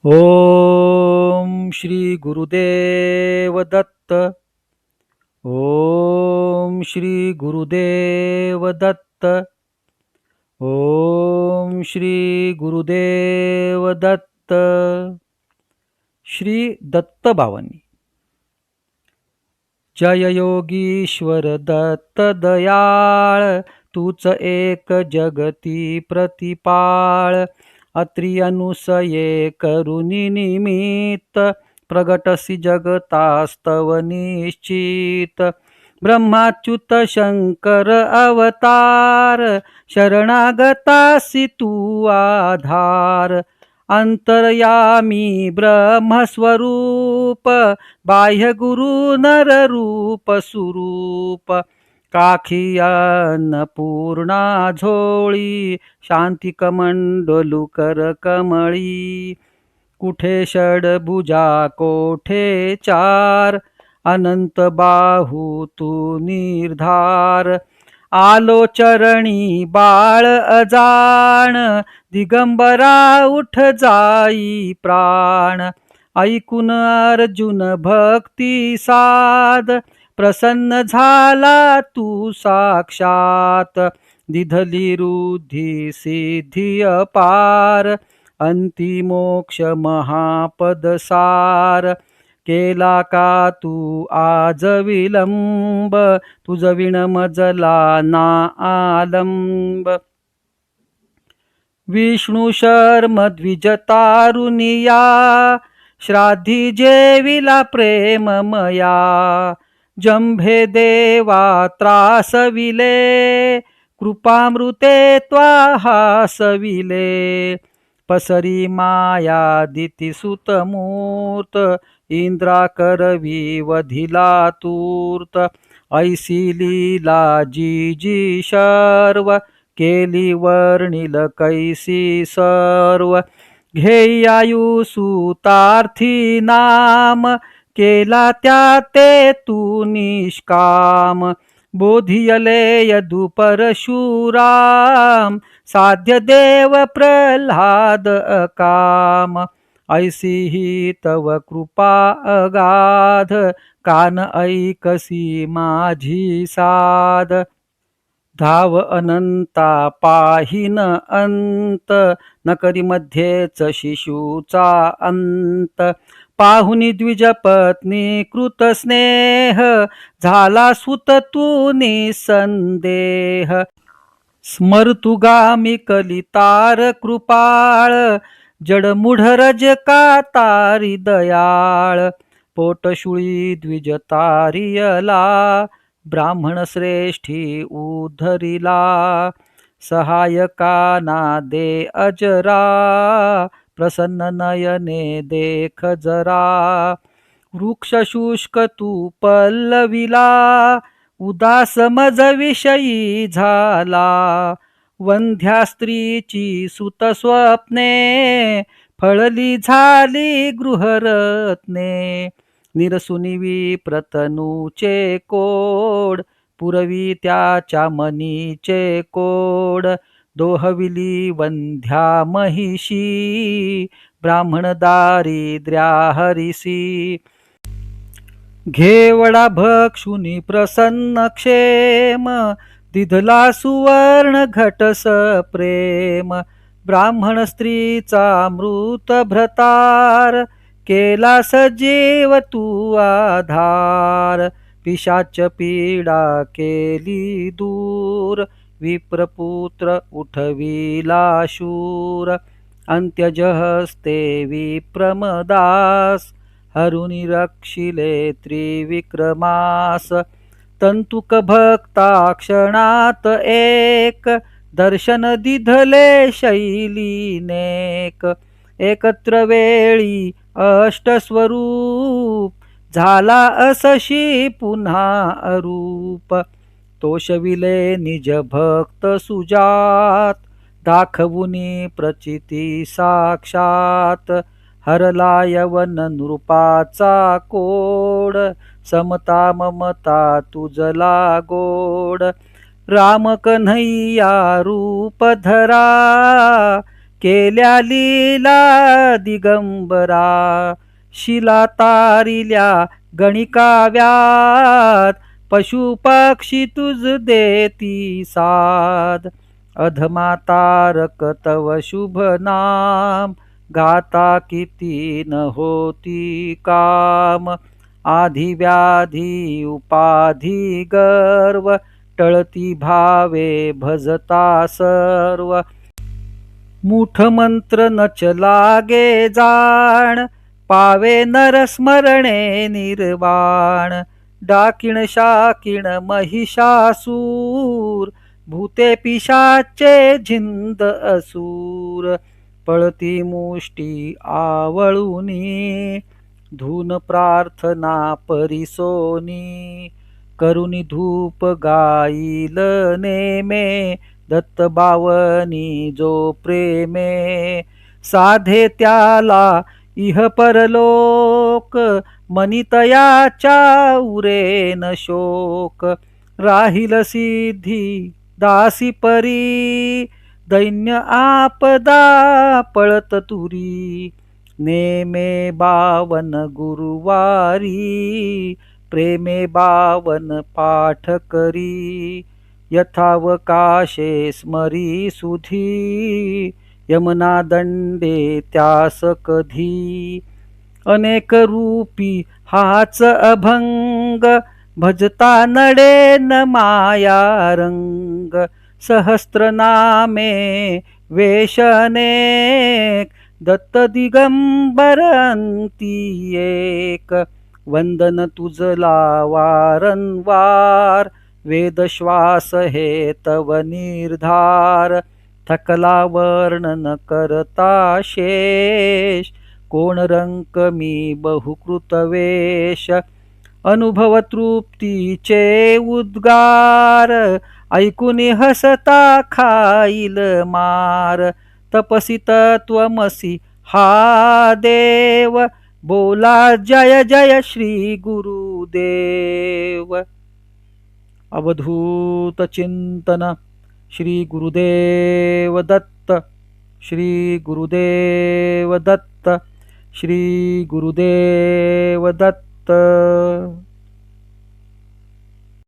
ओम श्री गुरुदेव दत्त. ओम श्री गुरुदेव दत्त. ओम श्री गुरुदेव दत्त. श्री दत्तभावांनी. जय योगीश्वर दत्त दयाळ, तूच एक जगती प्रतिपाळ. अत्रि अनुसये करुणी निमित्त, प्रगटसी जगतास्तव निश्चित. ब्रह्माच्युत शंकर अवतार, शरणागतासी तू आधार. अंतर्यामी ब्रह्मस्वरूप, बाह्य गुरु नर रूप सुरूप. काखिया अन्नपूर्णा झोळी, शांती कमंडलू कर कमळी. कुठे षडभुजा कोठे चार, अनंत बाहू तू निर्धार. आलो चरणी बाळ अजाण, दिगंबरा उठ जाई प्राण. ऐकून अर्जुन भक्ती साध, प्रसन्न झाला तू साक्षात. दिधली रुद्धी सिद्धी अपार, अंती मोक्ष महापद सार. केला का तू आज विलंब, तुझ विण मजला ना आलंब. विष्णू शर्म द्विजतारुनिया, श्राद्धी जेविला प्रेममया. जंभे देवा त्रासविले, कृपामृते त्वा हासविले. पसरी माया दिती सुतमूर्त, इंद्रा करवी वधिला तूर्त. ऐसी लीला जी जी शर्व, केली वर्णिल कैसी सर्व. घेयायु सुतार्थी नाम, केला त्या ते तू निष्काम. बोधियले यदु परशुराम, साध्य देव प्रल्हाद अकाम. ऐसी ही तव कृपा अगाध, कान ऐकसी माझी साध. धाव अनंता पाहिन अंत, न करी मध्येच शिशूचा अंत. पाहुनी द्विजपत्नी कृत स्नेह, झाला सुत तू निसंदेह. स्मर्तुगामी कलितार कृपाळ, जडमूढ रज का तारी दयाळ. पोटशुळी द्विज तारियला, ब्राह्मण श्रेष्ठी उद्धरिला. सहायकाना दे अजरा, प्रसन्न नयने देख जरा. वृक्ष शुष्क तू पल्लविला, उदास मज विषयी झाला. वंध्या स्त्रीची सुत स्वप्ने, फळली झाली गृहरत्ने. निरसुनी विप्रतनूचे कोड, पुरवी त्याच्या मनीचे कोड. दोहविली वंध्या महिषी, ब्राह्मण दारिद्र्या हरिसी. घेवडा भक्षुनी प्रसन्न क्षेम, दिधला सुवर्ण घटस प्रेम. ब्राह्मण स्त्रीचा मृत भ्रतार, केला सजीव तू आधार. पिशाच पीडा केली दूर, विप्रपुत्र उठविला शूर. अंत्यजहस्ते विप्रमदास, हरुनी रक्षिले त्रिविक्रमास. तंतुक भक्ता क्षणात एक, दर्शन दिधले शैलीनेक. एकत्र वेळी अष्टस्वरूप, झाला असशी पुन्हा अरूप. तोषविले निज भक्त सुजात, दाखवुनी प्रचिती साक्षात. हरला यवन नृपाचा कोड, समता ममता तुझला गोड. राम कन्हैया रूप धरा, केल्या लीला दिगंबरा, शिला तारिल्या गणिकाव्यात, पशुपक्षी तुझ देती साद. अधमा तारक तव शुभ नाम, गाता किती न होती काम. आधी व्याधी उपाधी गर्व, टळती भावे भजता सर्व. मूठ मंत्र नच लागे जाण, पावे नर स्मरणे निर्वाण. डाकिण शाकिण महिषासूर, भूते पिशाचे झिंद असुर. पळती मुष्टी आवळुनी, धून प्रार्थना परिसोनी. करुणी धूप गाईल नेमे, दत्त बावनी जो प्रेमे. साधे त्याला इह परलोक, मनितयाच्या उरेन शोक. राहील सिद्धी दासी परी, दैन्य आपदा पळत तुरी. नेमे बावन गुरुवारी, प्रेमे बावन पाठ करी. यथावकाशे स्मरी सुधी, यमुना दंडे त्यास कधी. अनेक रूपी हाच अभंग, भजता नडे न माया रंग. सहस्त्रनामे वेश अनेक, दत्त दिगंबर अंती एक. वंदन तुझला वारंवार, वेद श्वास हे तव निर्धार. थकला वर्णन करता शेष, कोण रंक मी बहुकृत वेश. अनुभव तृप्तीचे उद्गार, ऐकून हसता खाईल मार. तपसी तत्वमसी हा देव, बोला जय जय श्री गुरुदेव. अवधूत चिंतन. श्री गुरुदेव दत्त. श्री गुरुदेव दत्त. श्री गुरुदेव दत्त.